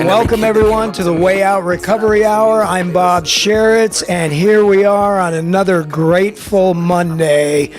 Welcome everyone to the Way Out Recovery Hour. I'm Bob Sharits, and here we are on another grateful Monday.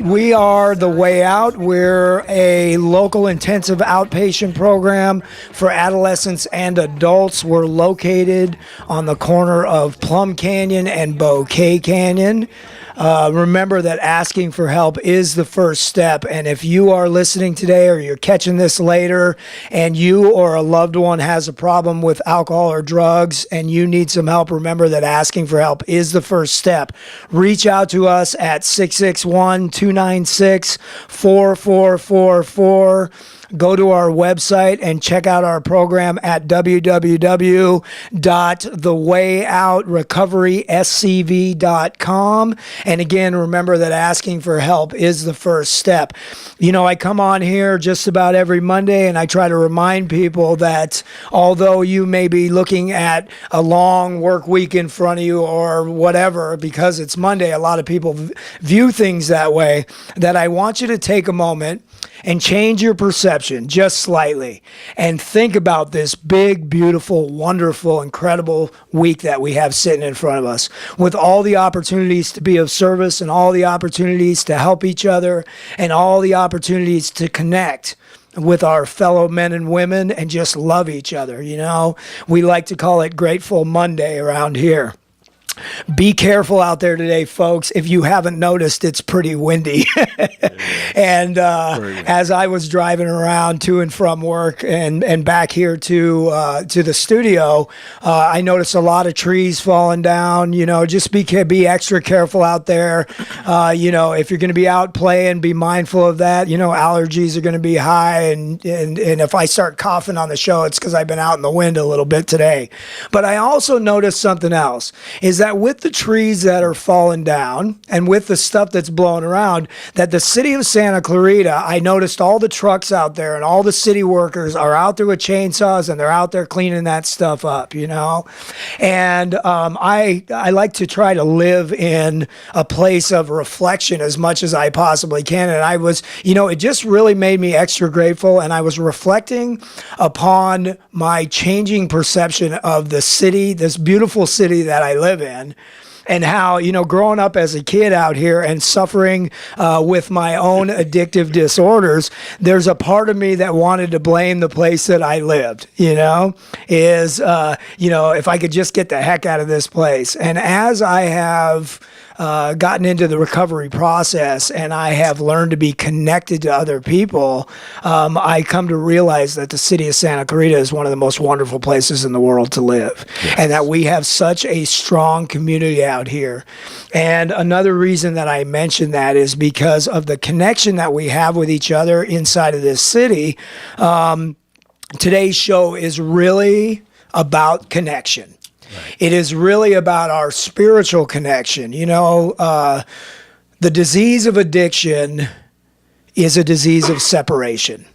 We are the Way Out. We're a local intensive outpatient program for adolescents and adults. We're located on the corner of Plum Canyon and Bouquet Canyon. Remember that asking for help is the first step, and if you are listening today or you're catching this later and you or a loved one has a problem with alcohol or drugs and you need some help, remember that asking for help is the first step. Reach out to us at 661-296-4444. Go to our website and check out our program at www.thewayoutrrecoveryscv.com. And again, remember that asking for help is the first step. You know, I come on here just about every Monday and I try to remind people that although you may be looking at a long work week in front of you or whatever, because it's Monday, a lot of people view things that way, that I want you to take a moment and change your perception just slightly and think about this big, beautiful, wonderful, incredible week that we have sitting in front of us, with all the opportunities to be of service and all the opportunities to help each other and all the opportunities to connect with our fellow men and women and just love each other. You know, we like to call it Grateful Monday around here. Be careful out there today, folks. If you haven't noticed, it's pretty windy. And as I was driving around to and from work and back here to the studio, I noticed a lot of trees falling down. You know, just be extra careful out there. You know, if you're going to be out playing, be mindful of that. You know, allergies are going to be high, and if I start coughing on the show, it's because I've been out in the wind a little bit today. But I also noticed something else, is that with the trees that are falling down and with the stuff that's blowing around, that the city of Santa Clarita, I noticed all the trucks out there and all the city workers are out there with chainsaws and they're out there cleaning that stuff up, you know. And I like to try to live in a place of reflection as much as I possibly can. And I was, you know, it just really made me extra grateful. And I was reflecting upon my changing perception of the city, this beautiful city that I live in. And how, you know, growing up as a kid out here and suffering with my own addictive disorders, there's a part of me that wanted to blame the place that I lived, you know, is, you know, if I could just get the heck out of this place. And as I have gotten into the recovery process and I have learned to be connected to other people, I come to realize that the city of Santa Clarita is one of the most wonderful places in the world to live. Yes. And that we have such a strong community out here. And another reason that I mention that is because of the connection that we have with each other inside of this city. Today's show is really about connection. Right. It is really about our spiritual connection. You know, the disease of addiction is a disease of separation.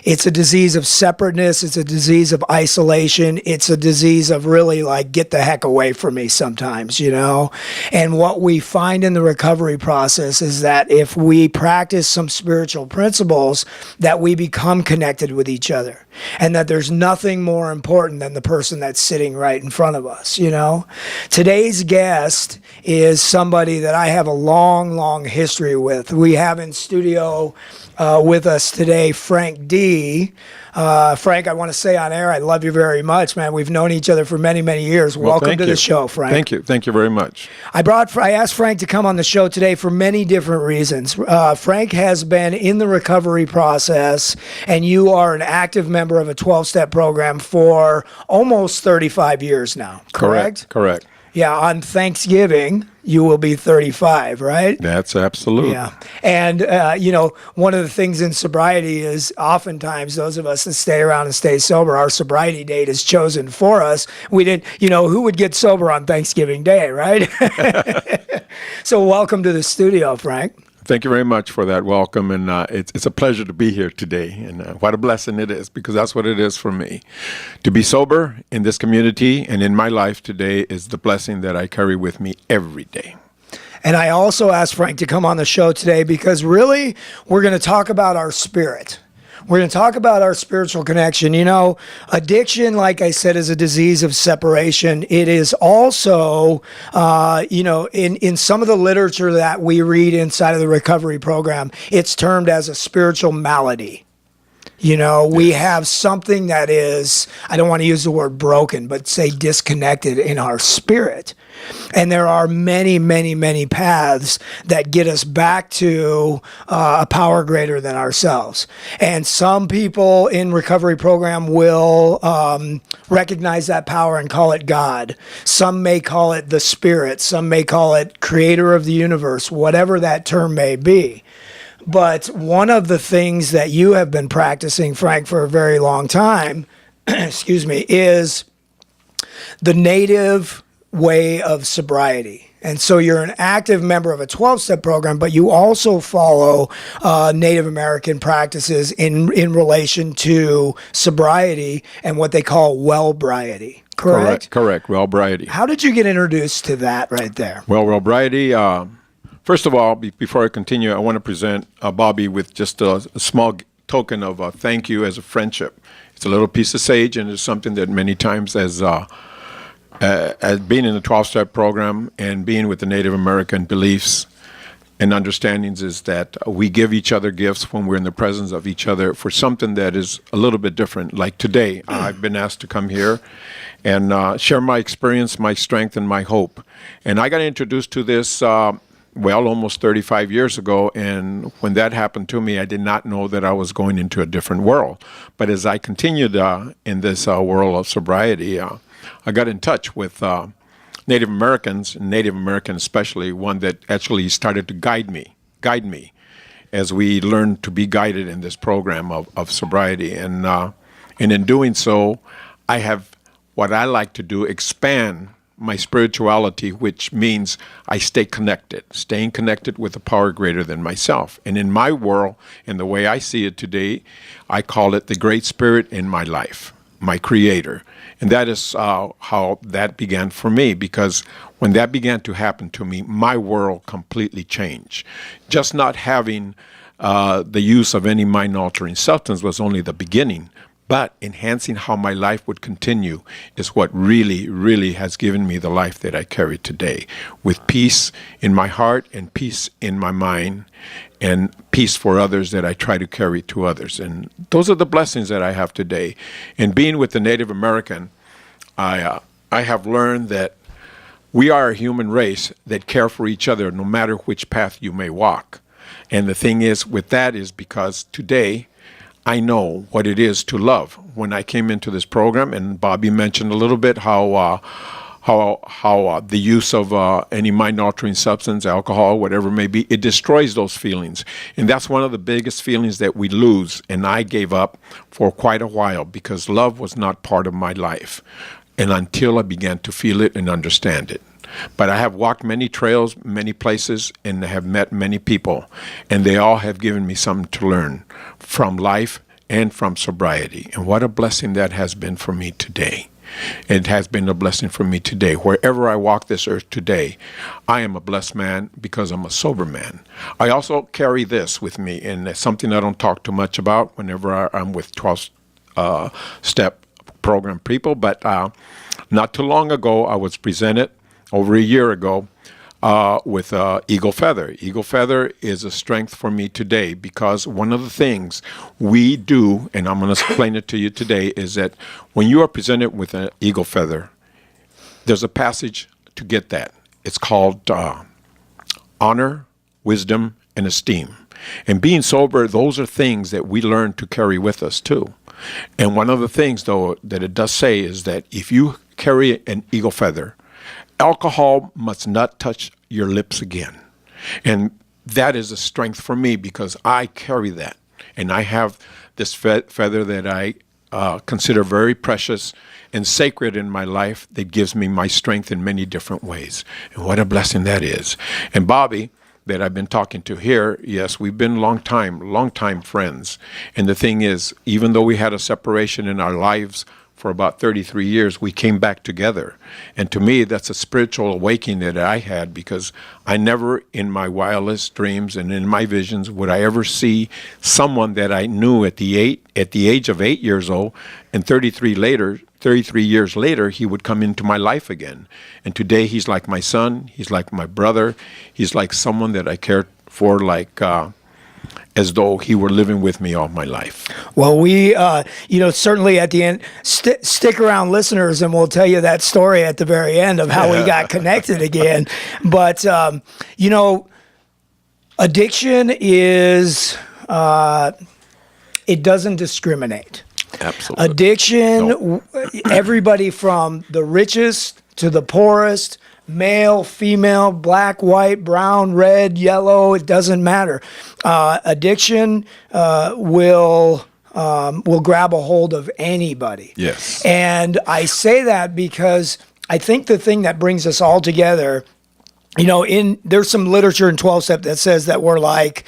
It's a disease of separateness. It's a disease of isolation. It's a disease of really like, get the heck away from me sometimes, you know? And what we find in the recovery process is that if we practice some spiritual principles, that we become connected with each other. And that there's nothing more important than the person that's sitting right in front of us, you know? Today's guest is somebody that I have a long, long history with. We have in studio with us today, Frank D. Frank, I want to say on air, I love you very much, man. We've known each other for many, many years. Well, welcome to the show, Frank. Thank you. Thank you very much. I asked Frank to come on the show today for many different reasons. Frank has been in the recovery process, and you are an active member of a 12-step program for almost 35 years now, correct? Correct. Yeah, on Thanksgiving, you will be 35, right? That's absolute. Yeah. And, you know, one of the things in sobriety is oftentimes those of us that stay around and stay sober, our sobriety date is chosen for us. We didn't, you know, who would get sober on Thanksgiving Day, right? So welcome to the studio, Frank. Thank you very much for that welcome, and it's a pleasure to be here today, and what a blessing it is, because that's what it is for me. To be sober in this community and in my life today is the blessing that I carry with me every day. And I also asked Frank to come on the show today because really we're going to talk about our spirit. We're going to talk about our spiritual connection. You know, addiction, like I said, is a disease of separation. It is also, in some of the literature that we read inside of the recovery program, it's termed as a spiritual malady. You know, we have something that is, I don't want to use the word broken, but say disconnected in our spirit. And there are many, many, many paths that get us back to a power greater than ourselves. And some people in recovery program will recognize that power and call it God. Some may call it the Spirit. Some may call it creator of the universe, whatever that term may be. But one of the things that you have been practicing, Frank, for a very long time, excuse me, is the native way of sobriety. And so you're an active member of a 12-step program, but you also follow Native American practices in relation to sobriety and what they call Wellbriety. Correct? Correct. Wellbriety. How did you get introduced to that right there? Well, Wellbriety, first of all, before I continue, I want to present Bobby with just a small token of thank you as a friendship. It's a little piece of sage, and it's something that many times as being in the 12-step program and being with the Native American beliefs and understandings is that we give each other gifts when we're in the presence of each other for something that is a little bit different. Like today, I've been asked to come here and share my experience, my strength, and my hope. And I got introduced to this almost 35 years ago, and when that happened to me, I did not know that I was going into a different world. But as I continued in this world of sobriety, I got in touch with Native Americans, Native American especially, one that actually started to guide me as we learned to be guided in this program of sobriety. And in doing so, I have what I like to do, expand my spirituality, which means I staying connected with a power greater than myself. And in my world, in the way I see it today, I call it the Great Spirit in my life, my creator. And that is how that began for me, because when that began to happen to me, my world completely changed. Just not having the use of any mind-altering substance was only the beginning, but enhancing how my life would continue is what really, really has given me the life that I carry today, with peace in my heart and peace in my mind and peace for others that I try to carry to others. And those are the blessings that I have today. And being with the Native American, I have learned that we are a human race that care for each other no matter which path you may walk. And the thing is with that is because today, I know what it is to love. When I came into this program, and Bobby mentioned a little bit how the use of any mind-altering substance, alcohol, whatever it may be, it destroys those feelings. And that's one of the biggest feelings that we lose. And I gave up for quite a while because love was not part of my life. And until I began to feel it and understand it. But I have walked many trails, many places, and have met many people, and they all have given me something to learn from life and from sobriety. And what a blessing that has been for me today. It has been a blessing for me today. Wherever I walk this earth today, I am a blessed man because I'm a sober man. I also carry this with me, and it's something I don't talk too much about whenever I'm with 12-step program people. But not too long ago, I was presented over a year ago with Eagle Feather. Eagle Feather is a strength for me today because one of the things we do, and I'm going to explain it to you today, is that when you are presented with an Eagle Feather, there's a passage to get that. It's called honor, wisdom, and esteem. And being sober, those are things that we learn to carry with us too. And one of the things, though, that it does say is that if you carry an Eagle Feather, alcohol must not touch your lips again. And that is a strength for me because I carry that. And I have this feather that I consider very precious and sacred in my life that gives me my strength in many different ways. And what a blessing that is. And Bobby, that I've been talking to here, yes, we've been long time friends. And the thing is, even though we had a separation in our lives, for about 33 years, we came back together. And to me, that's a spiritual awakening that I had, because I never in my wildest dreams and in my visions would I ever see someone that I knew at the age of 8 years old, and 33 years later, he would come into my life again. And today he's like my son, he's like my brother, he's like someone that I cared for, like as though he were living with me all my life. Well, we, certainly at the end, stick around, listeners, and we'll tell you that story at the very end of how we got connected again. But, addiction is, it doesn't discriminate. Absolutely. Addiction, everybody from the richest to the poorest, male, female, black, white, brown, red, yellow, it doesn't matter. Addiction will grab a hold of anybody. Yes. And I say that because I think the thing that brings us all together, there's some literature in 12-step that says that we're like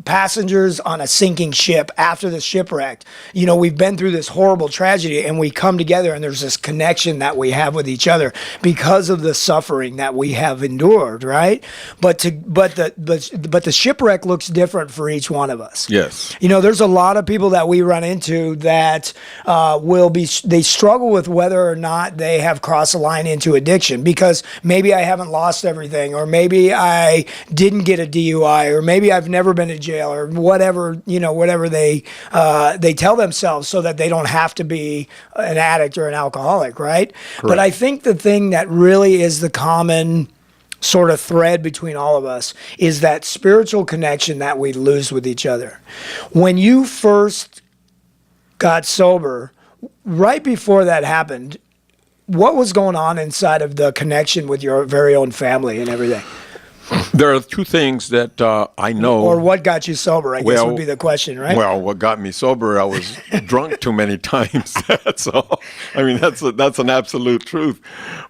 passengers on a sinking ship after the shipwreck. We've been through this horrible tragedy, and we come together, and there's this connection that we have with each other because of the suffering that we have endured, right? But the shipwreck looks different for each one of us. Yes. There's a lot of people that we run into that they struggle with whether or not they have crossed the line into addiction, because maybe I haven't lost everything, or maybe I didn't get a DUI, or maybe I've never been to jail, or whatever they tell themselves so that they don't have to be an addict or an alcoholic, right? Correct. But I think the thing that really is the common sort of thread between all of us is that spiritual connection that we lose with each other. When you first got sober, right before that happened, what was going on inside of the connection with your very own family and everything? There are two things that I know. Or what got you sober, I guess would be the question, right? Well, what got me sober, I was drunk too many times. That's all. I mean, that's an absolute truth.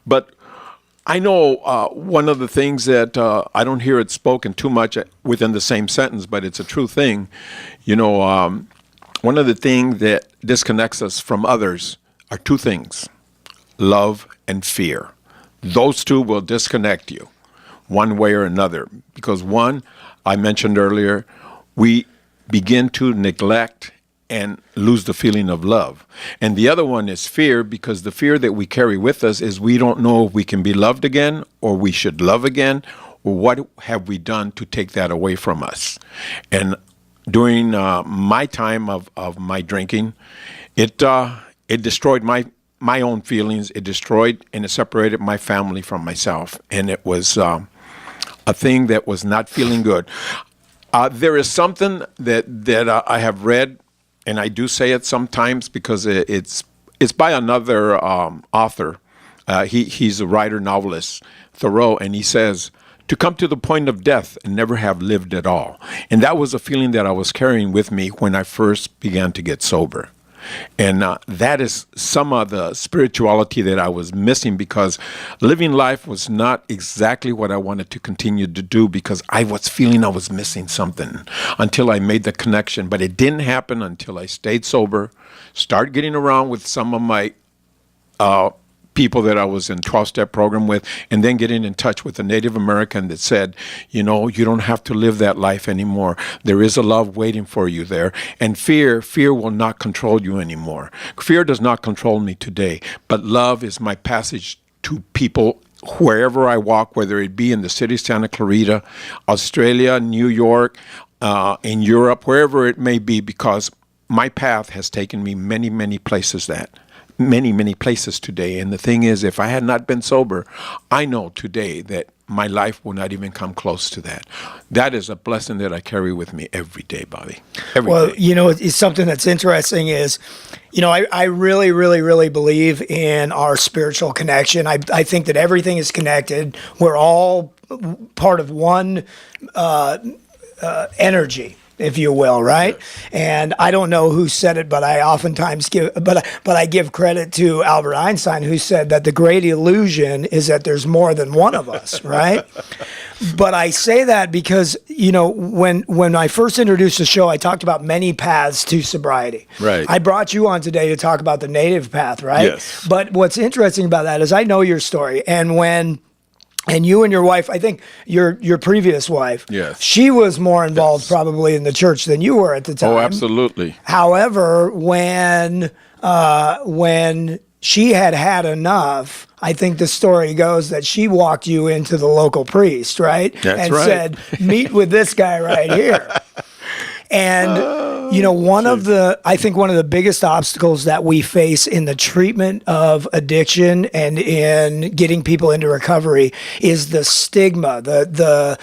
But I know one of the things that I don't hear it spoken too much within the same sentence, but it's a true thing. One of the things that disconnects us from others are two things: love and fear. Those two will disconnect you one way or another, because one, I mentioned earlier, we begin to neglect and lose the feeling of love. And the other one is fear, because the fear that we carry with us is we don't know if we can be loved again, or we should love again, or what have we done to take that away from us. And during my time of my drinking, it destroyed my own feelings. It destroyed and it separated my family from myself. And it was a thing that was not feeling good. There is something that I have read, and I do say it sometimes because it's by another author. He's a writer, novelist, Thoreau, and he says, to come to the point of death and never have lived at all. And that was a feeling that I was carrying with me when I first began to get sober. And that is some of the spirituality that I was missing, because living life was not exactly what I wanted to continue to do, because I was feeling I was missing something until I made the connection. But it didn't happen until I stayed sober, started getting around with some of my people that I was in 12-step program with, and then getting in touch with a Native American that said, you don't have to live that life anymore. There is a love waiting for you there. And fear will not control you anymore. Fear does not control me today, but love is my passage to people wherever I walk, whether it be in the city of Santa Clarita, Australia, New York, in Europe, wherever it may be, because my path has taken me many, many places many places today. And the thing is, if I had not been sober, I know today that my life will not even come close to that. That is a blessing that I carry with me every day, Bobby. Every day. It's something that's interesting is, I really, really, really believe in our spiritual connection. I think that everything is connected. We're all part of one energy. if you will, right? And I don't know who said it, but I oftentimes but I give credit to Albert Einstein, who said that the great illusion is that there's more than one of us, right? But I say that because, when I first introduced the show, I talked about many paths to sobriety. Right. I brought you on today to talk about the native path, right? Yes. But what's interesting about that is I know your story, and you and your wife, I think your previous wife, yes, she was more involved probably in the church than you were at the time. Oh, absolutely. However, when she had enough, I think the story goes that she walked you into the local priest, right? That's right. Said, meet with this guy right here. And, one of the biggest obstacles that we face in the treatment of addiction and in getting people into recovery is the stigma, the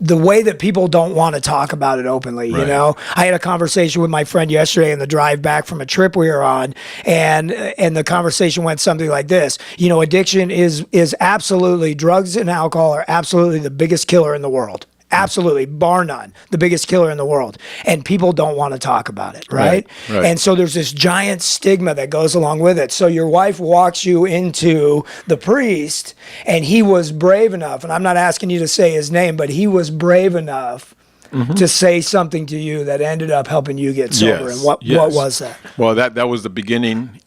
way that people don't want to talk about it openly. Right. I had a conversation with my friend yesterday in the drive back from a trip we were on, and the conversation went something like this. Addiction is absolutely, drugs and alcohol are absolutely the biggest killer in the world. Absolutely, bar none, the biggest killer in the world. And people don't want to talk about it, right? Right. And so there's this giant stigma that goes along with it. So your wife walks you into the priest, and he was brave enough, and I'm not asking you to say his name, but he was brave enough to say something to you that ended up helping you get sober. Yes, And what was that? Well, that was the beginning.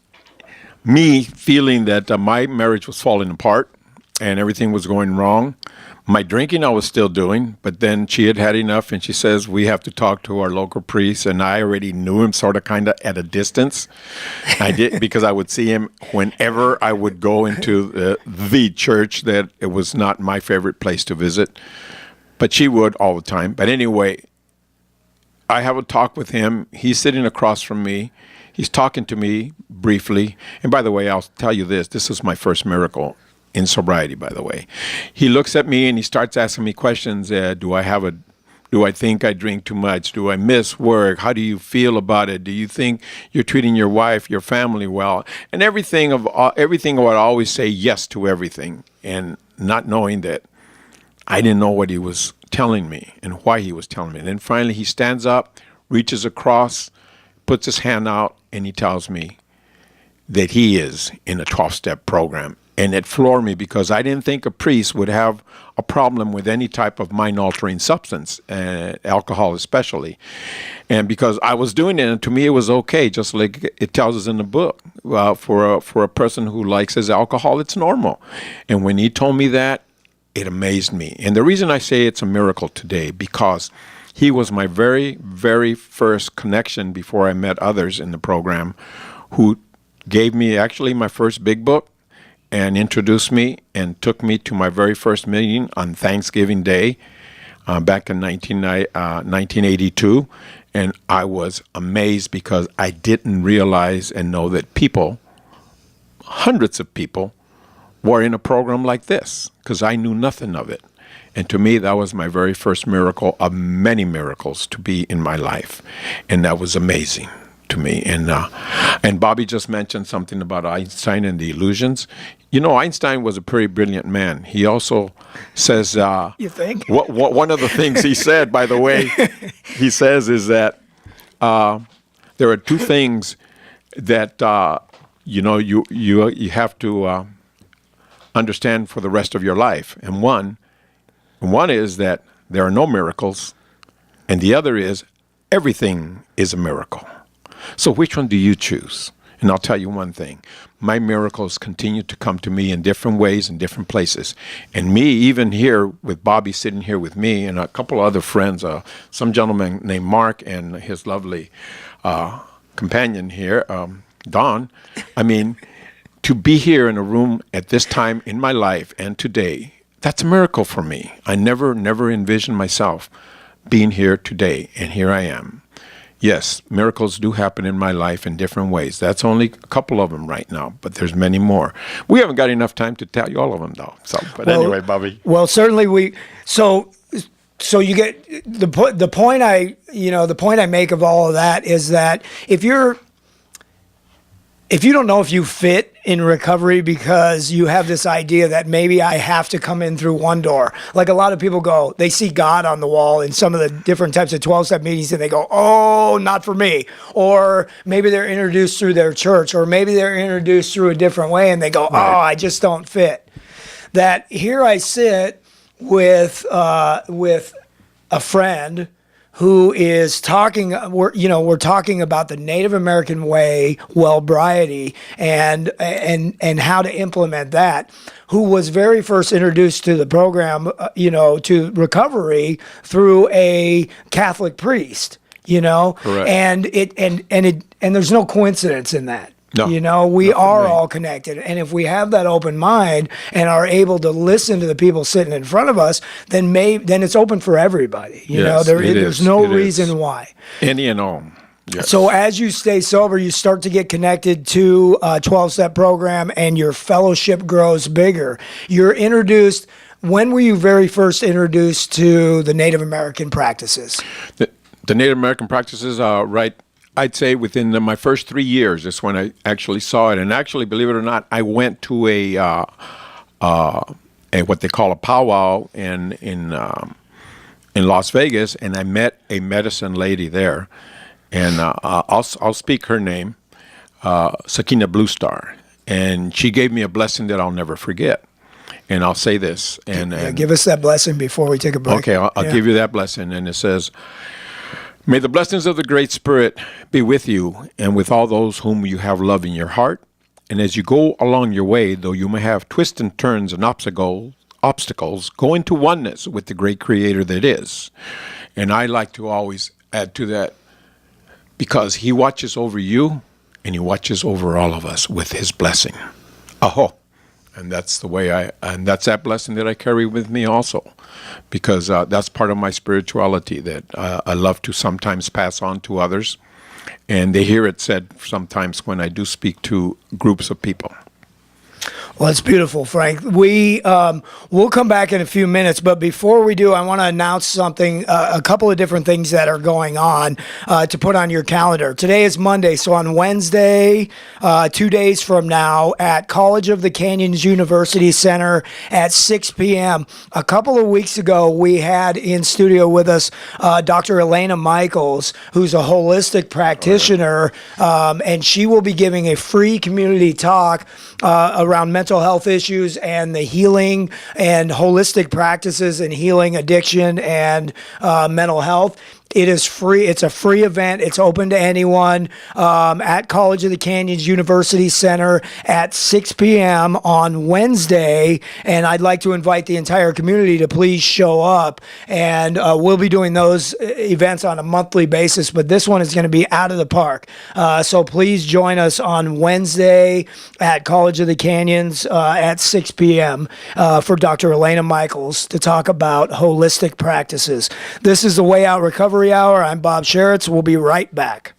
Me feeling that my marriage was falling apart and everything was going wrong. My drinking I was still doing, but then she had enough, and she says, we have to talk to our local priest. And I already knew him sort of kind of at a distance. I did, because I would see him whenever I would go into the church, that it was not my favorite place to visit, but she would all the time. But anyway, I have a talk with him. He's sitting across from me. He's talking to me briefly. And by the way, I'll tell you this was my first miracle in sobriety, by the way. He looks at me and he starts asking me questions. Do I think I drink too much? Do I miss work? How do you feel about it? Do you think you're treating your wife, your family well? And everything I would always say yes to everything, and not knowing that I didn't know what he was telling me and why he was telling me. And then finally he stands up, reaches across, puts his hand out, and he tells me that he is in a 12-step program. And it floored me, because I didn't think a priest would have a problem with any type of mind-altering substance, alcohol especially. And because I was doing it, and to me it was okay, just like it tells us in the book. For a person who likes his alcohol, it's normal. And when he told me that, it amazed me. And the reason I say it's a miracle today, because he was my very, very first connection before I met others in the program, who gave me actually my first big book, and introduced me and took me to my very first meeting on Thanksgiving Day back in 1982. And I was amazed, because I didn't realize and know that people, hundreds of people, were in a program like this, because I knew nothing of it. And to me, that was my very first miracle of many miracles to be in my life. And that was amazing to me. And Bobby just mentioned something about Einstein and the illusions. Einstein was a pretty brilliant man. He also says, you think? One of the things he said, by the way, he says is that there are two things that you have to understand for the rest of your life. And one is that there are no miracles, and the other is everything is a miracle. So which one do you choose? And I'll tell you one thing. My miracles continue to come to me in different ways in different places. And me, even here with Bobby sitting here with me and a couple other friends, some gentleman named Mark and his lovely companion here, Don. I mean, to be here in a room at this time in my life and today, that's a miracle for me. I never envisioned myself being here today, and here I am. Yes, miracles do happen in my life in different ways. That's only a couple of them right now, but there's many more. We haven't got enough time to tell you all of them, though. But anyway, Bobby. Well, certainly So you get the point. The point I make of all of that is that if you're if you don't know if you fit in recovery because you have this idea that maybe I have to come in through one door. Like a lot of people go, they see God on the wall in some of the different types of 12-step meetings and they go, oh, not for me. Or maybe they're introduced through their church, or maybe they're introduced through a different way and they go, oh, I just don't fit. That here I sit with a friend who is talking, we're talking about the Native American way, Wellbriety, and how to implement that, who was very first introduced to the program, to recovery through a Catholic priest, Correct. and there's no coincidence in that. No, we are all connected. And if we have that open mind and are able to listen to the people sitting in front of us, then it's open for everybody. There's no reason why. Any and all. Yes. So as you stay sober, you start to get connected to a 12-step program and your fellowship grows bigger. You're introduced. When were you very first introduced to the Native American practices? The Native American practices are right. I'd say within my first 3 years is when I actually saw it. And actually, believe it or not, I went to a what they call a powwow in Las Vegas, and I met a medicine lady there. And I'll speak her name, Sakina Blue Star. And she gave me a blessing that I'll never forget. And I'll say this. And give us that blessing before we take a break. Okay, I'll give you that blessing. And it says, may the blessings of the Great Spirit be with you and with all those whom you have love in your heart. And as you go along your way, though you may have twists and turns and obstacles, go into oneness with the great Creator that is. And I like to always add to that, because He watches over you and He watches over all of us with His blessing. Aho. And that's the way and that's that blessing that I carry with me also, because that's part of my spirituality that I love to sometimes pass on to others. And they hear it said sometimes when I do speak to groups of people. Well, it's beautiful, Frank. We'll come back in a few minutes, but before we do, I want to announce something, a couple of different things that are going on to put on your calendar. Today is Monday, so on Wednesday, 2 days from now, at College of the Canyons University Center at 6 p.m. A couple of weeks ago, we had in studio with us Dr. Elena Michaels, who's a holistic practitioner, and she will be giving a free community talk around mental health issues and the healing and holistic practices and healing addiction and mental health. It is free. It's a free event. It's open to anyone at College of the Canyons University Center at 6 p.m. on Wednesday. And I'd like to invite the entire community to please show up. And we'll be doing those events on a monthly basis, but this one is going to be out of the park. So please join us on Wednesday at College of the Canyons at 6 p.m. For Dr. Elena Michaels to talk about holistic practices. This is the Way Out Recovery Hour. I'm Bob Sharits. We'll be right back.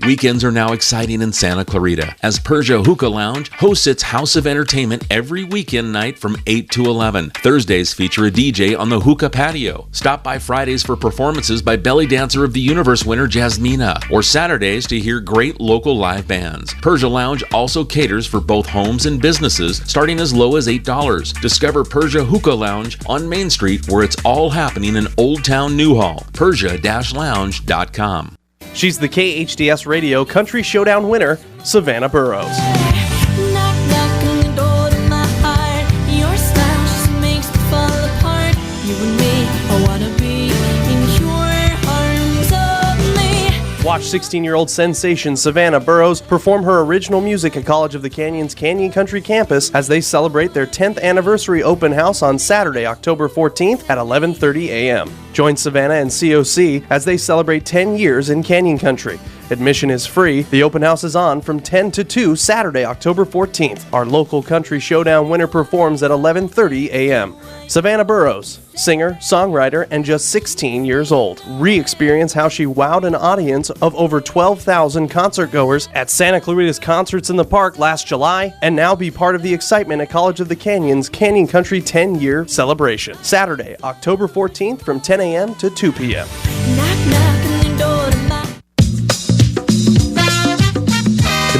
Weekends are now exciting in Santa Clarita as Persia Hookah Lounge hosts its House of Entertainment every weekend night from 8 to 11. Thursdays feature a DJ on the hookah patio. Stop by Fridays for performances by Belly Dancer of the Universe winner Jasmina, or Saturdays to hear great local live bands. Persia Lounge also caters for both homes and businesses, starting as low as $8. Discover Persia Hookah Lounge on Main Street, where it's all happening in Old Town Newhall. Persia-lounge.com. She's the KHTS Radio Country Showdown winner, Savannah Burrows. Knock, knock on the door to my heart. Your style just makes me fall apart. You and me, I wanna be in your arms only. Watch 16-year-old sensation Savannah Burrows perform her original music at College of the Canyons Canyon Country Campus as they celebrate their 10th anniversary open house on Saturday, October 14th at 11:30 a.m. Join Savannah and COC as they celebrate 10 years in Canyon Country. Admission is free. The open house is on from 10 to 2 Saturday, October 14th. Our local Country Showdown winner performs at 11:30 a.m. Savannah Burrows, singer, songwriter, and just 16 years old. Re-experience how she wowed an audience of over 12,000 concertgoers at Santa Clarita's Concerts in the Park last July, and now be part of the excitement at College of the Canyons Canyon Country 10-year celebration. Saturday, October 14th from 10 a.m. to 2 p.m. Knock, knock on the door to my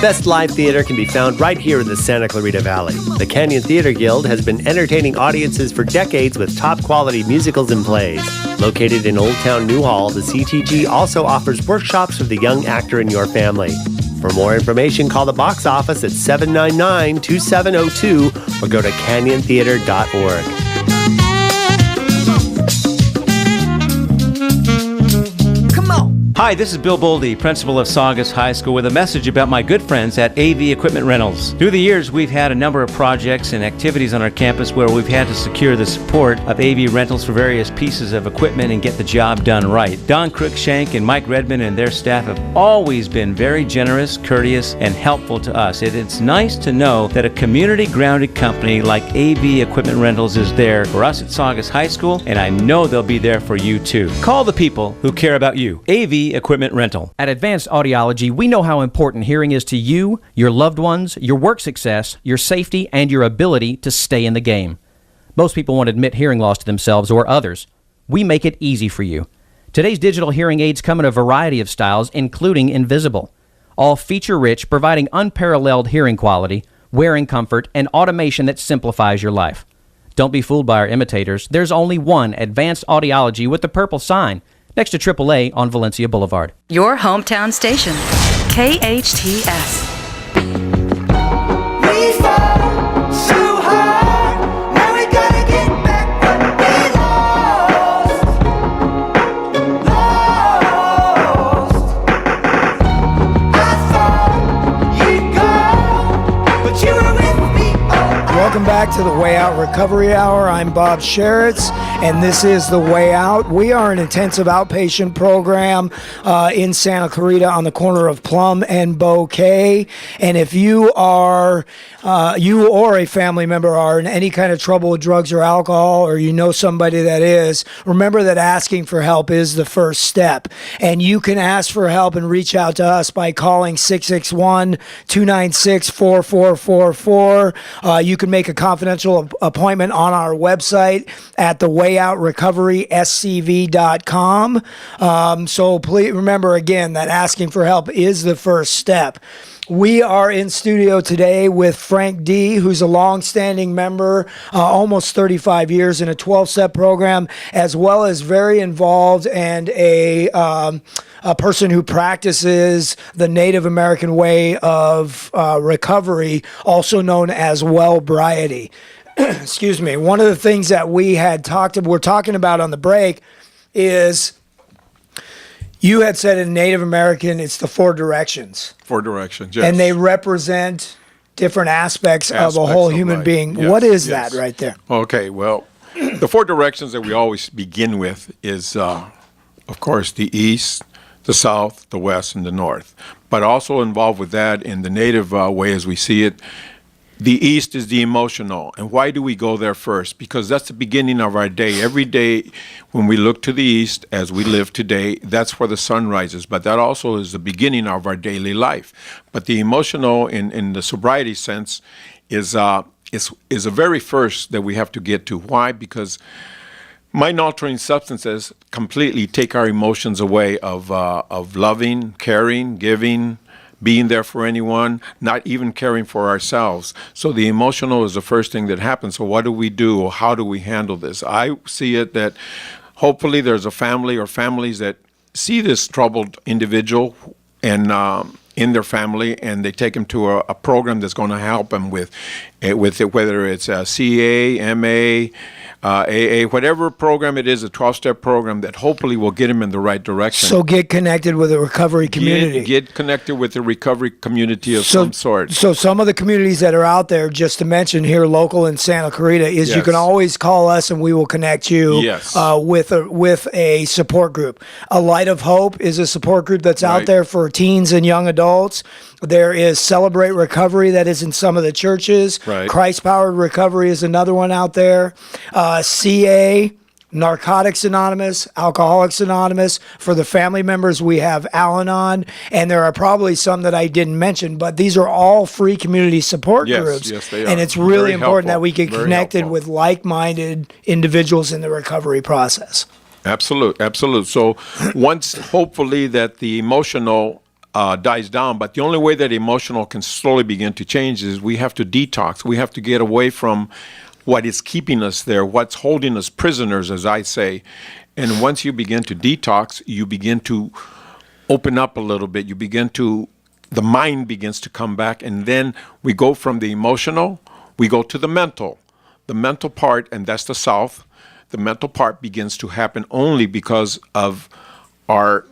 best live theater can be found right here in the Santa Clarita Valley. The Canyon Theater Guild has been entertaining audiences for decades with top-quality musicals and plays. Located in Old Town Newhall, the CTG also offers workshops for the young actor in your family. For more information, call the box office at 799-2702 or go to canyontheater.org. Hi, this is Bill Boldy, principal of Saugus High School, with a message about my good friends at AV Equipment Rentals. Through the years, we've had a number of projects and activities on our campus where we've had to secure the support of AV Rentals for various pieces of equipment and get the job done right. Don Cruikshank and Mike Redmond and their staff have always been very generous, courteous, and helpful to us. It's nice to know that a community-grounded company like AV Equipment Rentals is there for us at Saugus High School, and I know they'll be there for you too. Call the people who care about you. AV Equipment Rental. At Advanced Audiology, we know how important hearing is to you, your loved ones, your work success, your safety, and your ability to stay in the game. Most people won't admit hearing loss to themselves or others. We make it easy for you. Today's digital hearing aids come in a variety of styles, including invisible. All feature-rich, providing unparalleled hearing quality, wearing comfort, and automation that simplifies your life. Don't be fooled by our imitators. There's only one Advanced Audiology with the purple sign, next to AAA on Valencia Boulevard. Your hometown station, KHTS. Welcome back to the Way Out Recovery Hour. I'm Bob Sharits, and this is the Way Out. We are an intensive outpatient program in Santa Clarita on the corner of Plum and Bouquet. And if you or a family member are in any kind of trouble with drugs or alcohol, or you know somebody that is, remember that asking for help is the first step. And you can ask for help and reach out to us by calling 661-296-4444. You can make a confidential appointment on our website at thewayoutrrecoveryscv.com. So please remember again that asking for help is the first step. We are in studio today with Frank D., who's a long-standing member, almost 35 years in a 12-step program, as well as very involved and a person who practices the Native American way of recovery, also known as Wellbriety. Excuse me. One of the things that we're talking about on the break is you had said in Native American, it's the four directions. Four directions, yes. And they represent different aspects of a whole human life. being. Yes, What is yes. that right there? Okay, well, the four directions that we always begin with is, of course, the east, the south, the west, and the north. But also involved with that in the Native way as we see it, the east is the emotional. And why do we go there first? Because that's the beginning of our day. Every day when we look to the east as we live today, that's where the sun rises. But that also is the beginning of our daily life. But the emotional in the sobriety sense is a very first that we have to get to. Why? Because mind-altering substances completely take our emotions away of loving, caring, giving, being there for anyone, not even caring for ourselves. So the emotional is the first thing that happens. So what do we do, or how do we handle this? I see it that hopefully there's a family or families that see this troubled individual and in their family, and they take them to a program that's going to help them with it, whether it's CA, MA, AA, whatever program it is, a 12-step program that hopefully will get them in the right direction. So get connected with a recovery community. Get connected with a recovery community of some sort. So some of the communities that are out there, just to mention here, local in Santa Clarita, is you Yes. can always call us and we will connect you Yes. with a support group. A Light of Hope is a support group that's out Right. there for teens and young adults. There is Celebrate Recovery that is in some of the churches. Right. Christ-Powered Recovery is another one out there. CA, Narcotics Anonymous, Alcoholics Anonymous. For the family members, we have Al-Anon, and there are probably some that I didn't mention, but these are all free community support Yes, groups. yes, they And are. it's really Very important that helpful. we get Very connected helpful. with like-minded individuals in the recovery process. Absolute. So once hopefully that the emotional dies down. But the only way that emotional can slowly begin to change is we have to detox. We have to get away from what is keeping us there, what's holding us prisoners, as I say. And once you begin to detox, you begin to open up a little bit. The mind begins to come back, and then we go from the emotional, we go to the mental. The mental part, and that's the South, the mental part begins to happen only because of our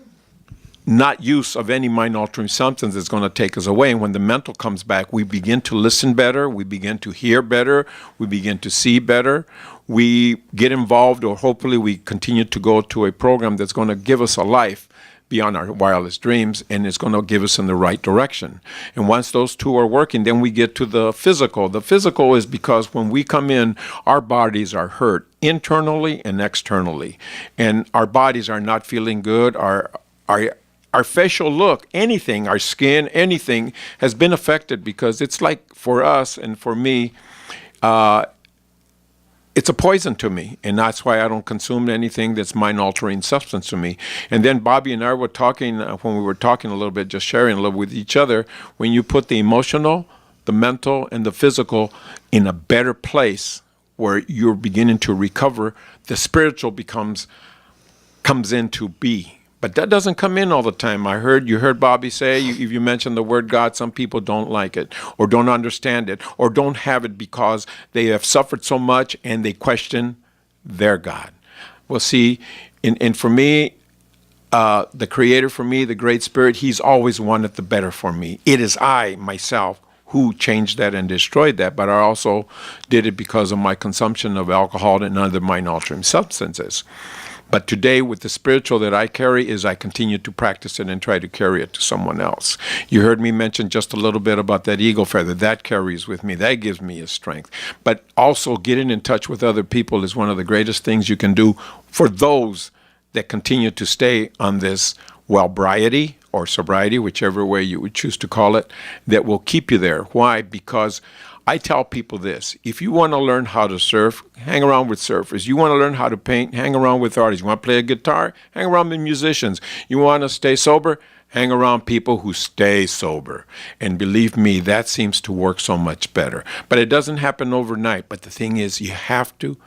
not use of any mind-altering substance that's going to take us away. And when the mental comes back, we begin to listen better, we begin to hear better, we begin to see better, we get involved, or hopefully we continue to go to a program that's going to give us a life beyond our wildest dreams, and it's going to give us in the right direction. And once those two are working, then we get to the physical. The physical is because when we come in, our bodies are hurt internally and externally, and our bodies are not feeling good. Our facial look, anything, our skin, anything has been affected, because it's like, for us and for me, it's a poison to me, and that's why I don't consume anything that's mind-altering substance to me. And then Bobby and I were talking, when we were talking a little bit, just sharing a little with each other, when you put the emotional, the mental, and the physical in a better place where you're beginning to recover, the spiritual comes into be. But that doesn't come in all the time. You heard Bobby say, if you mention the word God, some people don't like it, or don't understand it, or don't have it because they have suffered so much and they question their God. Well, see, and for me, the Creator, for me, the Great Spirit, He's always wanted the better for me. It is I, myself, who changed that and destroyed that, but I also did it because of my consumption of alcohol and other mind-altering substances. But today, with the spiritual that I carry, is I continue to practice it and try to carry it to someone else. You heard me mention just a little bit about that eagle feather. That carries with me. That gives me a strength. But also, getting in touch with other people is one of the greatest things you can do for those that continue to stay on this Wellbriety or Sobriety, whichever way you would choose to call it, that will keep you there. Why? Because I tell people this: if you want to learn how to surf, hang around with surfers. You want to learn how to paint, hang around with artists. You want to play a guitar, hang around with musicians. You want to stay sober, hang around people who stay sober. And believe me, that seems to work so much better. But it doesn't happen overnight. But the thing is, you have to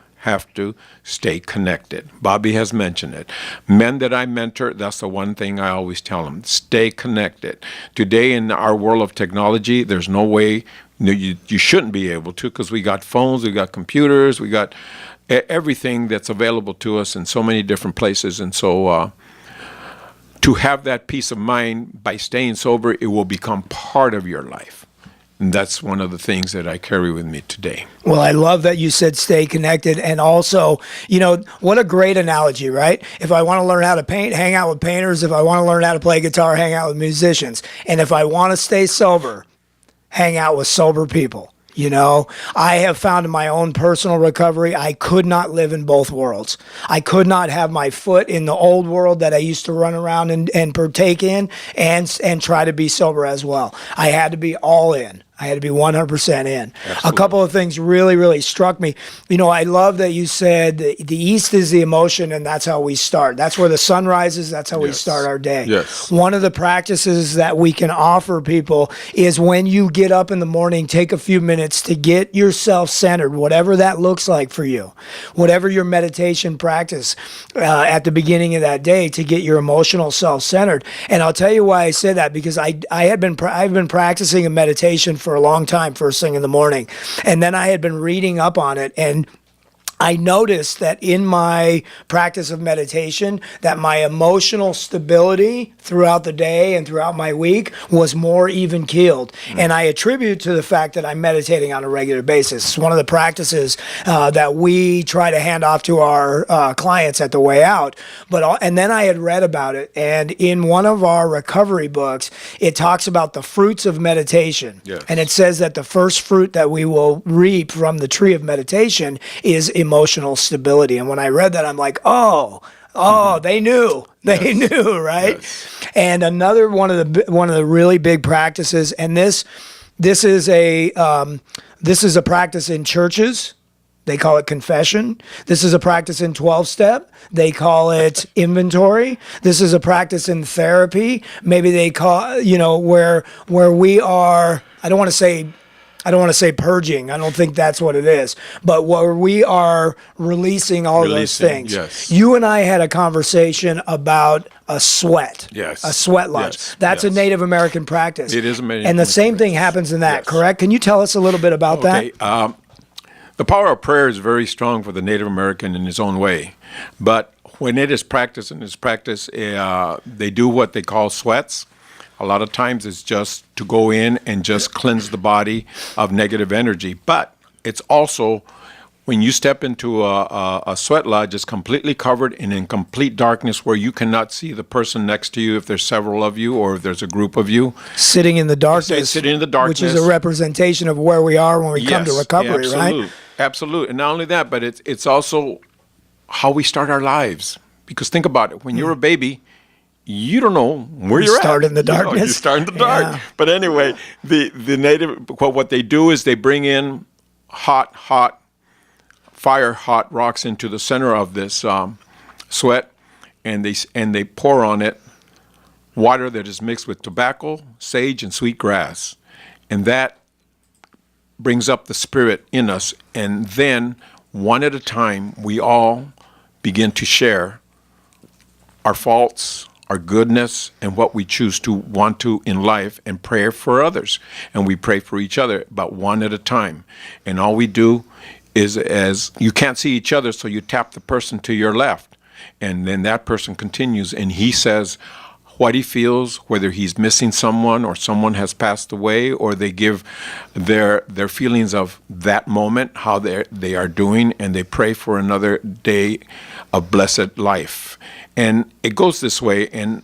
stay connected. Bobby has mentioned it. Men that I mentor, that's the one thing I always tell them: stay connected. Today, in our world of technology, there's no way you shouldn't be able to, because we got phones, we got computers, we got everything that's available to us in so many different places. And so to have that peace of mind by staying sober, it will become part of your life. And that's one of the things that I carry with me today. Well, I love that you said stay connected. And also, what a great analogy, right? If I want to learn how to paint, hang out with painters. If I want to learn how to play guitar, hang out with musicians. And if I want to stay sober, hang out with sober people. I have found in my own personal recovery, I could not live in both worlds. I could not have my foot in the old world that I used to run around and partake in and try to be sober as well. I had to be all in. I had to be 100% in. Absolutely. A couple of things really, really struck me. I love that you said the East is the emotion, and that's how we start. That's where the sun rises. That's how we start our day. Yes. One of the practices that we can offer people is when you get up in the morning, take a few minutes to get yourself centered, whatever that looks like for you, whatever your meditation practice at the beginning of that day, to get your emotional self centered. And I'll tell you why I say that, because I've been practicing a meditation for a long time, first thing in the morning. And then I had been reading up on it, and I noticed that in my practice of meditation, that my emotional stability throughout the day and throughout my week was more even keeled. And I attribute to the fact that I'm meditating on a regular basis. It's one of the practices that we try to hand off to our clients at the way out. And then I had read about it, and in one of our recovery books, it talks about the fruits of meditation. Yes. And it says that the first fruit that we will reap from the tree of meditation is emotional stability. And when I read that, I'm like, they knew, right? Yes. And another one of the really big practices, and this is a practice in churches They call it confession. This is a practice in 12-step. They call it inventory. This is a practice in therapy. Maybe they call, where we are, I don't want to say purging. I don't think that's what it is. But where we are releasing all those things. Yes. You and I had a conversation about a sweat. Yes. A sweat lodge. Yes. That's Yes. a Native American practice. It is a Native And the American same thing practice. happens in that, Yes. correct? Can you tell us a little bit about that? The power of prayer is very strong for the Native American in his own way. But when it is practiced they do what they call sweats. A lot of times it's just to go in and just cleanse the body of negative energy. But it's also when you step into a sweat lodge, it's completely covered and in complete darkness where you cannot see the person next to you if there's several of you or if there's a group of you. Sitting in the darkness. Sitting in the darkness. Which is a representation of where we are when we come to Yes, recovery, absolute, right? Absolutely. And not only that, but it's also how we start our lives. Because think about it. When you're a baby, you don't know where you're start at. in the darkness. You start in the dark. Yeah. But anyway, the native, what they do is they bring in fire hot rocks into the center of this sweat, and they pour on it water that is mixed with tobacco, sage, and sweet grass. And that brings up the spirit in us. And then, one at a time, we all begin to share our faults, our goodness, and what we choose to want to in life, and pray for others. And we pray for each other, but one at a time. And all we do is, as you can't see each other, so you tap the person to your left. And then that person continues, and he says what he feels, whether he's missing someone or someone has passed away, or they give their feelings of that moment, how they are doing, and they pray for another day of blessed life. And it goes this way, and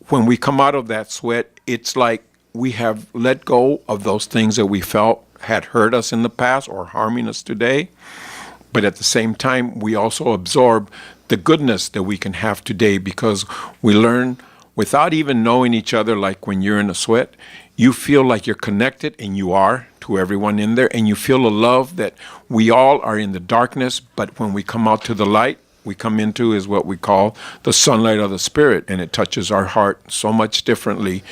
when we come out of that sweat, it's like we have let go of those things that we felt had hurt us in the past or harming us today. But at the same time, we also absorb the goodness that we can have today, because we learn without even knowing each other. Like when you're in a sweat, you feel like you're connected, and you are, to everyone in there, and you feel a love that we all are in the darkness, but when we come out to the light, we come into is what we call the sunlight of the Spirit, and it touches our heart so much differently.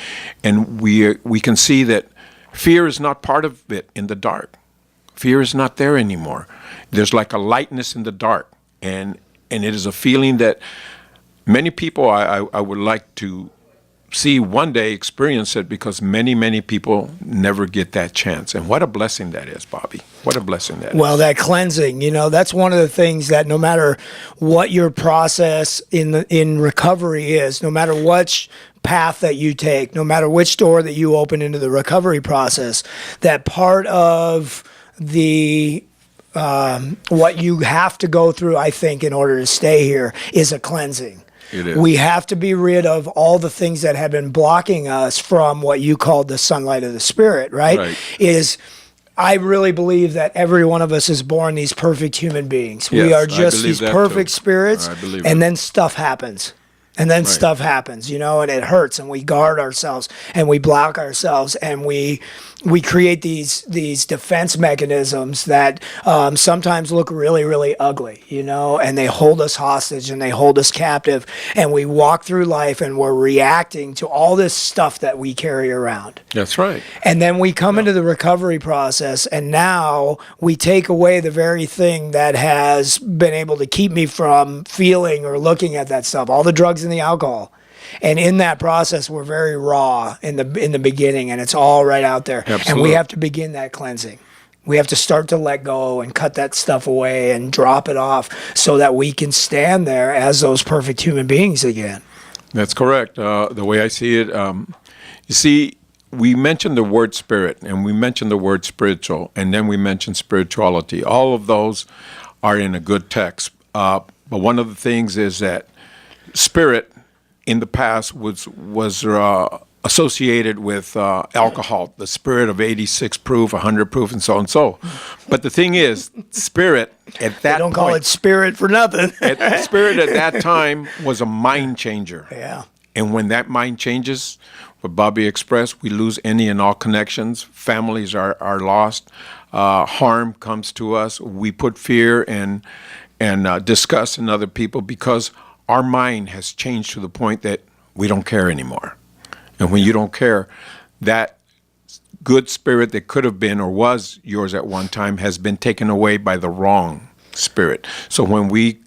And we can see that fear is not part of it in the dark. Fear is not there anymore. There's like a lightness in the dark, and it is a feeling that many people I would like to see one day experience it, because many people never get that chance. And what a blessing that is, Bobby. What a blessing that is. Well, that cleansing, that's one of the things that no matter what your process in recovery is, no matter which path that you take, no matter which door that you open into the recovery process, that part of the what you have to go through, I think, in order to stay here is a cleansing. It is. We have to be rid of all the things that have been blocking us from what you called the sunlight of the Spirit, right? I really believe that every one of us is born these perfect human beings. We Yes, are I just believe these that perfect too. spirits, I believe and it. then stuff happens. And then stuff happens, and it hurts, and we guard ourselves, and we block ourselves, and we create these defense mechanisms that sometimes look really, really ugly, and they hold us hostage, and they hold us captive, and we walk through life, and we're reacting to all this stuff that we carry around. That's right. And then we come into the recovery process, and now we take away the very thing that has been able to keep me from feeling or looking at that stuff, all the drugs and the alcohol. And in that process, we're very raw in the beginning, and it's all right out there. Absolutely. And we have to begin that cleansing. We have to start to let go and cut that stuff away and drop it off so that we can stand there as those perfect human beings again. That's correct. The way I see it, you see, we mentioned the word spirit, and we mentioned the word spiritual, and then we mentioned spirituality. All of those are in a good text. But one of the things is that spirit in the past was associated with alcohol, the spirit of 86 proof, 100 proof, and so and so. But the thing is, spirit at that They don't call point, it spirit for nothing. spirit at that time was a mind changer. Yeah. And when that mind changes, what Bobby expressed, we lose any and all connections. Families are lost. Harm comes to us. We put fear and disgust in other people because our mind has changed to the point that we don't care anymore. And when you don't care, that good spirit that could have been or was yours at one time has been taken away by the wrong spirit. So when we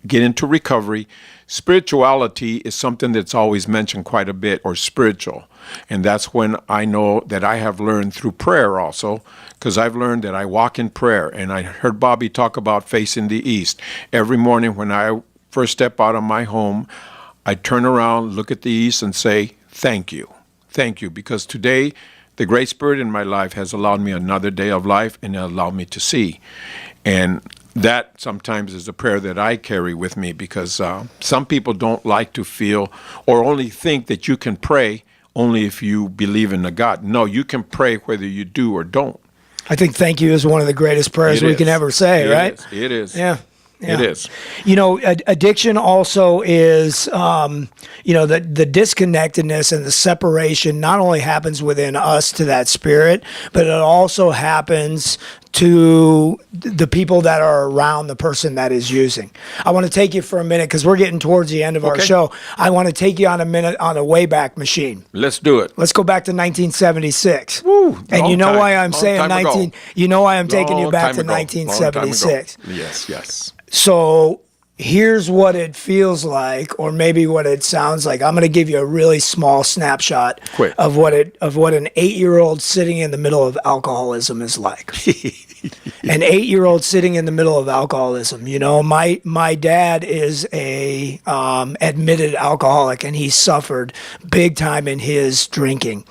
get into recovery, spirituality is something that's always mentioned quite a bit, or spiritual. And that's when I know that I have learned through prayer also, because I've learned that I walk in prayer. And I heard Bobby talk about facing the east. Every morning when I first step out of my home, I turn around, look at the east and say, thank you. Thank you, because today the Great Spirit in my life has allowed me another day of life and allowed me to see. And that sometimes is a prayer that I carry with me, because some people don't like to feel or only think that you can pray only if you believe in a God. No, you can pray whether you do or don't. I think thank you is one of the greatest prayers we can ever say, right? It is. Yeah. It is. You know, addiction also is, you know, the disconnectedness and the separation not only happens within us to that spirit, but it also happens to the people that are around the person that is using. I want to take you for a minute because we're getting towards the end of our show. I want to take you on a minute on a Wayback Machine. Let's do it. Let's go back to 1976. Woo, and you know time, why I'm saying 19. You know why I'm taking you back to ago, 1976. Yes. So here's what it feels like, or maybe what it sounds like. I'm going to give you a really small snapshot of what an 8-year-old sitting in the middle of alcoholism is like. An 8-year-old sitting in the middle of alcoholism. You know, my dad is a admitted alcoholic, and he suffered big time in his drinking.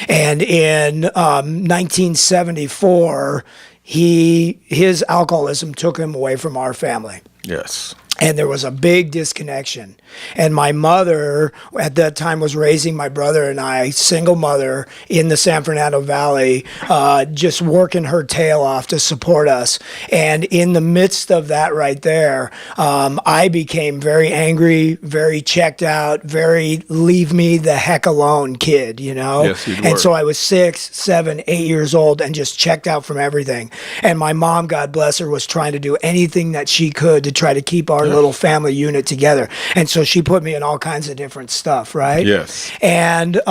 And in 1974, his alcoholism took him away from our family. Yes. And there was a big disconnection. And my mother at that time was raising my brother and I, single mother in the San Fernando Valley, just working her tail off to support us. And in the midst of that right there, I became very angry, very checked out, very leave me the heck alone kid, you know? Yes, you were. And so I was 6, 7, 8 years old and just checked out from everything. And my mom, God bless her, was trying to do anything that she could to try to keep our little family unit together. And so she put me in all kinds of different stuff, right? Yes. And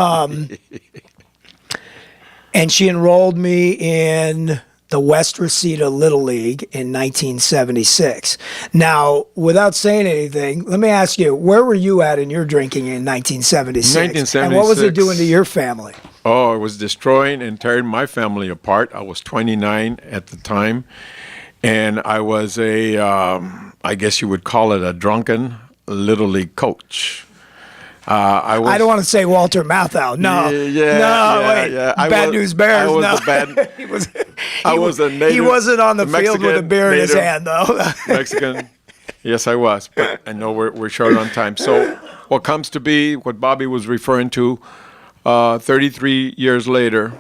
and she enrolled me in the West Reseda Little League in 1976. Now, without saying anything, let me ask you, where were you at in your drinking in 1976? 1976. And what was it doing to your family? Oh, it was destroying and tearing my family apart. I was 29 at the time. And I was I guess you would call it a drunken Little League coach. I don't want to say Walter Matthau. No. Bad News Bears. He was a native. He wasn't on the field with a beer in his hand, though. Mexican. Yes, I was. But I know we're short on time. So what comes to be what Bobby was referring to 33 years later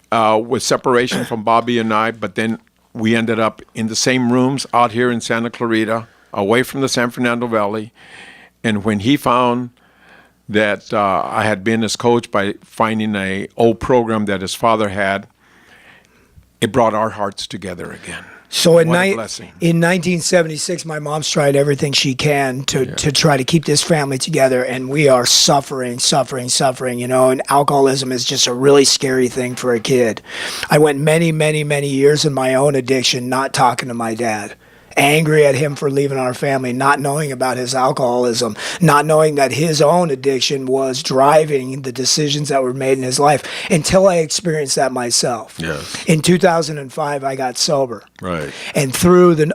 was separation from Bobby and I, but then we ended up in the same rooms out here in Santa Clarita, away from the San Fernando Valley. And when he found that I had been his coach by finding an old program that his father had, it brought our hearts together again. So in 1976, my mom's tried everything she can to try to keep this family together, and we are suffering, you know, and alcoholism is just a really scary thing for a kid. I went many, many, many years in my own addiction not talking to my dad. Angry at him for leaving our family, not knowing about his alcoholism, not knowing that his own addiction was driving the decisions that were made in his life, until I experienced that myself. Yes. In 2005, I got sober. Right. And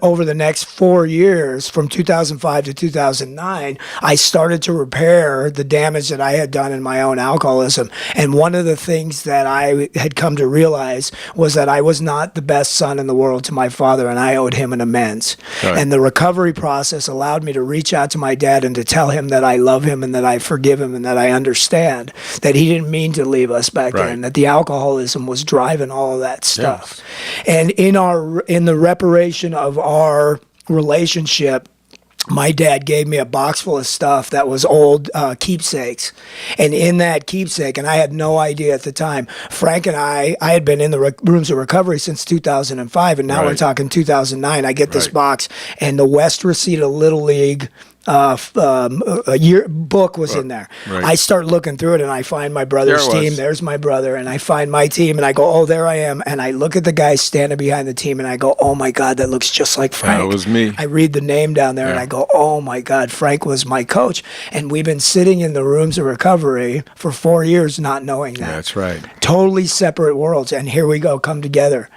over the next 4 years, from 2005 to 2009, I started to repair the damage that I had done in my own alcoholism. And one of the things that I had come to realize was that I was not the best son in the world to my father, and I owed him an amends. Right. And the recovery process allowed me to reach out to my dad and to tell him that I love him and that I forgive him and that I understand that he didn't mean to leave us back then, that the alcoholism was driving all of that stuff. Yes. And in the reparation of our relationship, my dad gave me a box full of stuff that was old keepsakes. And in that keepsake, and I had no idea at the time, Frank and I had been in the rooms of recovery since 2005, and now we're talking 2009. I get this box, and the West Reseda Little League a year book was in there. I start looking through it, and I find my brother's team. There's my brother, and I find my team, and I go, oh, there I am. And I look at the guy standing behind the team, and I go, oh my God, that looks just like Frank. That was me. I read the name down there, and I go, oh my God, Frank was my coach. And we've been sitting in the rooms of recovery for 4 years not knowing that. That's right. Totally separate worlds, and here we go, come together.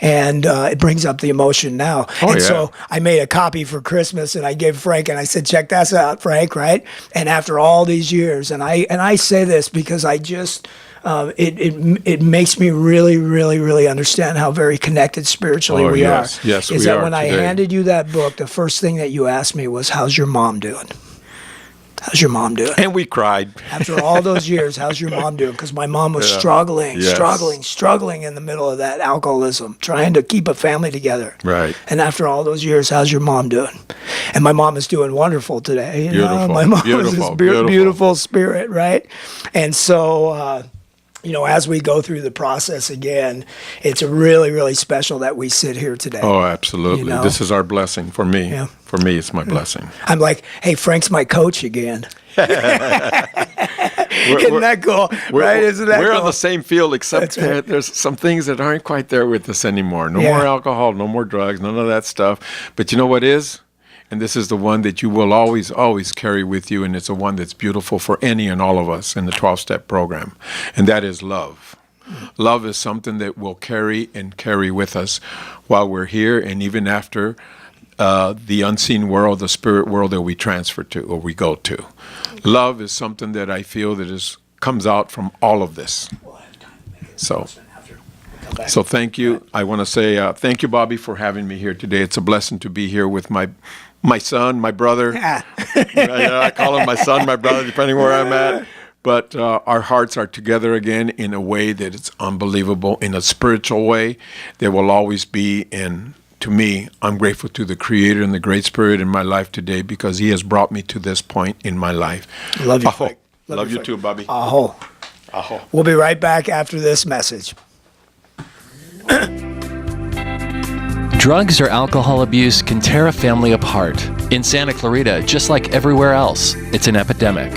And it brings up the emotion now. So I made a copy for Christmas, and I gave Frank, and I said, check this out, Frank, right? And after all these years, and I say this because I just, it makes me really, really, really understand how very connected spiritually we are. Yes, is we that are when I today. handed you that book, the first thing that you asked me was, how's your mom doing? How's your mom doing? And we cried. After all those years, how's your mom doing? Because my mom was struggling in the middle of that alcoholism, trying to keep a family together. Right. And after all those years, how's your mom doing? And my mom is doing wonderful today. You know? My mom is this beautiful spirit, right? And so, as we go through the process again, it's really, really special that we sit here today. Oh, absolutely. This is our blessing for me. Yeah. For me, it's my blessing. I'm like, hey, Frank's my coach again. Isn't that cool? Right? Isn't that We're cool? on the same field, except there's some things that aren't quite there with us anymore. No more alcohol, no more drugs, none of that stuff. But you know what is? And this is the one that you will always, always carry with you, and it's the one that's beautiful for any and all of us in the 12-step program, and that is love. Love is something that will carry with us while we're here and even after the unseen world, the spirit world that we transfer to or we go to. Love is something that I feel that comes out from all of this. So thank you. I want to say thank you, Bobby, for having me here today. It's a blessing to be here with my son, my brother. I call him my son, my brother, depending where I'm at. But our hearts are together again in a way that it's unbelievable, in a spiritual way that will always be. And to me, I'm grateful to the Creator and the Great Spirit in my life today because He has brought me to this point in my life. Love you, Frank. Love you too, Bobby. Ahold. We'll be right back after this message. Drugs or alcohol abuse can tear a family apart. In Santa Clarita, just like everywhere else, it's an epidemic.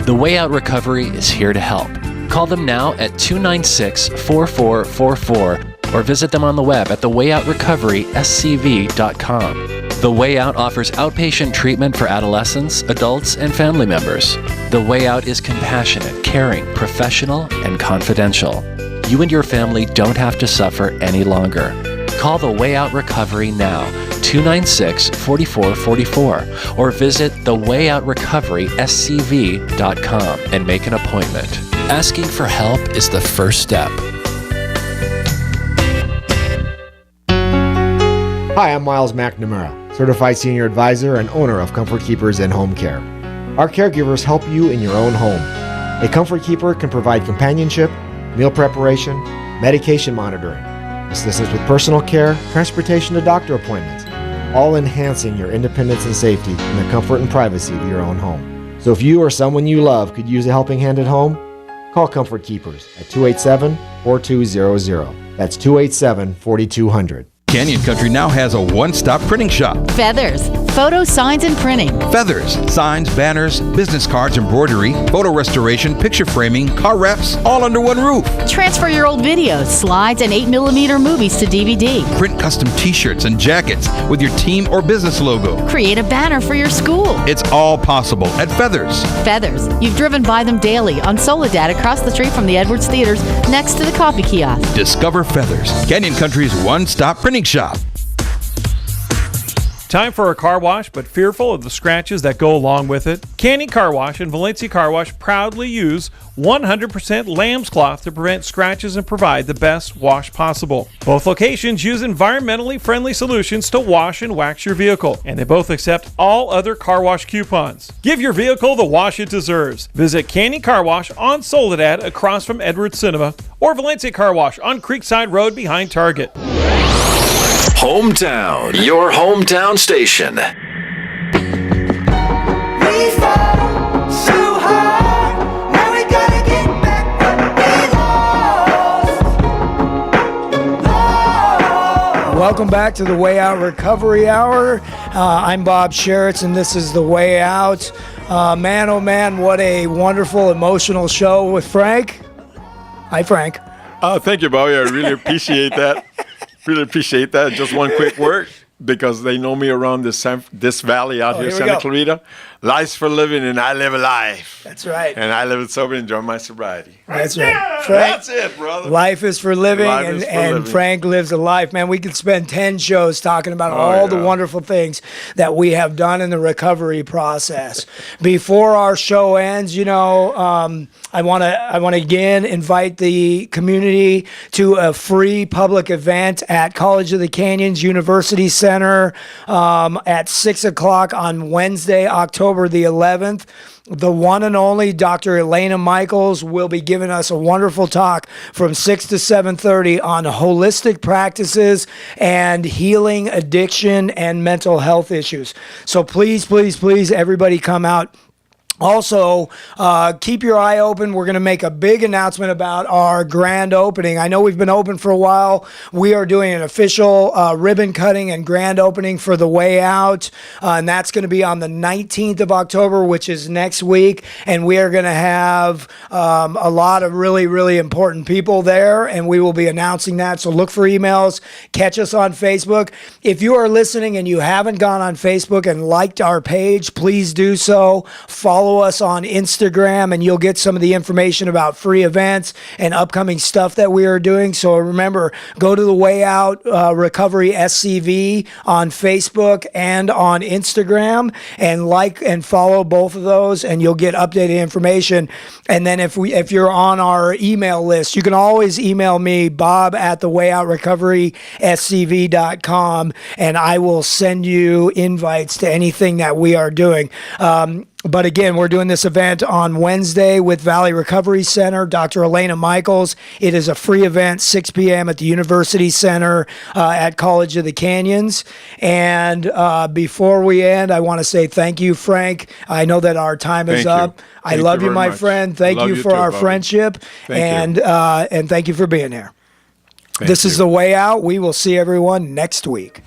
The Way Out Recovery is here to help. Call them now at 296-4444 or visit them on the web at thewayoutrecoveryscv.com. The Way Out offers outpatient treatment for adolescents, adults, and family members. The Way Out is compassionate, caring, professional, and confidential. You and your family don't have to suffer any longer. Call The Way Out Recovery now, 296-4444, or visit thewayoutrecoveryscv.com and make an appointment. Asking for help is the first step. Hi, I'm Miles McNamara, Certified Senior Advisor and owner of Comfort Keepers in Home Care. Our caregivers help you in your own home. A Comfort Keeper can provide companionship, meal preparation, medication monitoring, assistance with personal care, transportation to doctor appointments, all enhancing your independence and safety in the comfort and privacy of your own home. So if you or someone you love could use a helping hand at home, call Comfort Keepers at 287-4200. That's 287-4200. Canyon Country now has a one-stop printing shop. Feathers, photo signs and printing. Feathers, signs, banners, business cards, embroidery, photo restoration, picture framing, car wraps, all under one roof. Transfer your old videos, slides, and 8mm movies to DVD. Print custom t-shirts and jackets with your team or business logo. Create a banner for your school. It's all possible at Feathers. Feathers, you've driven by them daily on Soledad across the street from the Edwards Theaters next to the coffee kiosk. Discover Feathers, Canyon Country's one-stop printing shop. Time for a car wash, but fearful of the scratches that go along with it? Canyon Car Wash and Valencia Car Wash proudly use 100% lamb's cloth to prevent scratches and provide the best wash possible. Both locations use environmentally friendly solutions to wash and wax your vehicle, and they both accept all other car wash coupons. Give your vehicle the wash it deserves. Visit Canyon Car Wash on Soledad across from Edwards Cinema, or Valencia Car Wash on Creekside Road behind Target. Hometown, your hometown station. Welcome back to the Way Out Recovery Hour. I'm Bob Sharits, and this is the Way Out. Man, oh man, what a wonderful, emotional show with Frank. Hi, Frank. Thank you, Bobby. I really appreciate that. Really appreciate that. Just one quick word, because they know me around this valley out here, Santa Clarita. Life's for living, and I live a life. That's right. And I live it sober and enjoy my sobriety. That's right. Frank, that's it, brother. Life is for living, and Frank lives a life. Man, we could spend 10 shows talking about all the wonderful things that we have done in the recovery process. Before our show ends, I want to again invite the community to a free public event at College of the Canyons University Center at 6 o'clock on Wednesday, October the 11th. The one and only Dr. Elena Michaels will be giving us a wonderful talk from 6 to 7:30 on holistic practices and healing addiction and mental health issues. So please, please, please, everybody come out. Also, keep your eye open. We're going to make a big announcement about our grand opening. I know we've been open for a while. We are doing an official ribbon cutting and grand opening for the Way Out, and that's going to be on the 19th of October, which is next week. And we are going to have a lot of really, really important people there, and we will be announcing that. So look for emails. Catch us on Facebook. If you are listening and you haven't gone on Facebook and liked our page, please do so. Follow us on Instagram, and you'll get some of the information about free events and upcoming stuff that we are doing. So remember, go to the Way Out Recovery SCV on Facebook and on Instagram, and like and follow both of those, and you'll get updated information. And then if you're on our email list, you can always email me, Bob at thewayoutrrecoveryscv.com, and I will send you invites to anything that we are doing. But again, we're doing this event on Wednesday with Valley Recovery Center, Dr. Elena Michaels. It is a free event, 6 p.m. at the University Center at College of the Canyons. And before we end, I want to say thank you, Frank. I know that our time is up. I love you, my friend. Thank you for our friendship. And thank you for being here. This is The Way Out. We will see everyone next week.